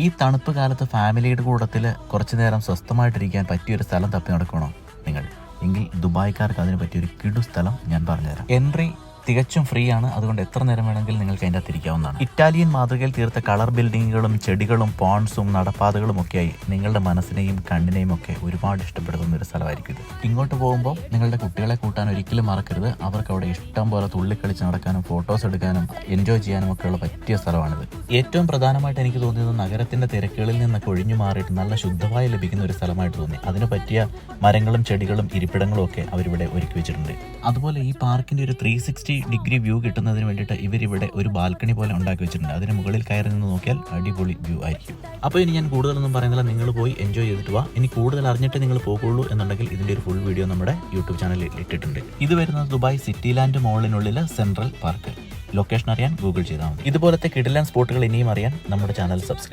ഈ തണുപ്പ് കാലത്ത് ഫാമിലിയുടെ കൂട്ടത്തിൽ കുറച്ചു നേരം സ്വസ്ഥമായിട്ടിരിക്കാൻ പറ്റിയൊരു സ്ഥലം തപ്പി നടക്കണോ നിങ്ങൾ? എങ്കിൽ ദുബായ്ക്കാർക്ക് അതിന് പറ്റിയൊരു കിടു സ്ഥലം ഞാൻ പറഞ്ഞുതരാം. എൻട്രി തികച്ചും ഫ്രീ ആണ്. അതുകൊണ്ട് എത്ര നേരം വേണമെങ്കിലും നിങ്ങൾക്ക് അതിൻ്റെ അകത്തിരിക്കാവുന്നതാണ്. ഇറ്റാലിയൻ മാതൃകയിൽ തീർത്ത കളർ ബിൽഡിങ്ങുകളും ചെടികളും പോൺസും നടപ്പാതകളും ഒക്കെയായി നിങ്ങളുടെ മനസ്സിനെയും കണ്ണിനെയും ഒക്കെ ഒരുപാട് ഇഷ്ടപ്പെടുന്ന ഒരു സ്ഥലമായിരിക്കും ഇത്. ഇങ്ങോട്ട് പോകുമ്പോൾ നിങ്ങളുടെ കുട്ടികളെ കൂട്ടാൻ ഒരിക്കലും മറക്കരുത്. അവർക്ക് അവിടെ ഇഷ്ടം പോലെ തുള്ളിക്കളിച്ച് നടക്കാനും ഫോട്ടോസ് എടുക്കാനും എൻജോയ് ചെയ്യാനും ഒക്കെയുള്ള പറ്റിയ സ്ഥലമാണിത്. ഏറ്റവും പ്രധാനമായിട്ട് എനിക്ക് തോന്നിയത് നഗരത്തിന്റെ തിരക്കുകളിൽ നിന്നൊക്കെ ഒഴിഞ്ഞു മാറിയിട്ട് നല്ല ശുദ്ധമായി ലഭിക്കുന്ന ഒരു സ്ഥലമായിട്ട് തോന്നി. അതിന് പറ്റിയ മരങ്ങളും ചെടികളും ഇരിപ്പിടങ്ങളും ഒക്കെ അവരിവിടെ ഒരുക്കി വെച്ചിട്ടുണ്ട്. അതുപോലെ ഈ പാർക്കിന്റെ ഒരു 360 ഡിഗ്രി വ്യൂ കിട്ടുന്നതിന് വേണ്ടിയിട്ട് ഇവരിവിടെ ഒരു ബാൽക്കണി പോലെ ഉണ്ടാക്കി വെച്ചിട്ടുണ്ട്. അതിന് മുകളിൽ കയറി നിന്ന് നോക്കിയാൽ അടിപൊളി വ്യൂ ആയിരിക്കും. അപ്പോൾ ഇനി ഞാൻ കൂടുതലൊന്നും പറയുന്നില്ല, നിങ്ങൾ പോയി എൻജോയ് ചെയ്തിട്ട് വാ. ഇനി കൂടുതൽ അറിഞ്ഞിട്ട് നിങ്ങൾ പോകുള്ളൂ എന്നുണ്ടെങ്കിൽ ഇതിന്റെ ഒരു ഫുൾ വീഡിയോ നമ്മുടെ യൂട്യൂബ് ചാനലിൽ ഇട്ടിട്ടുണ്ട്. ഇത് വരുന്നത് ദുബായ് സിറ്റി ലാൻഡ് മോളിനുള്ളിൽ സെൻട്രൽ പാർക്ക്. ലൊക്കേഷൻ അറിയാൻ ഗൂഗിൾ ചെയ്താൽ മതി. ഇതുപോലത്തെ കിടിലൻ സ്പോട്ടുകൾ ഇനിയും അറിയാൻ നമ്മുടെ ചാനൽ സബ്സ്ക്രൈബ്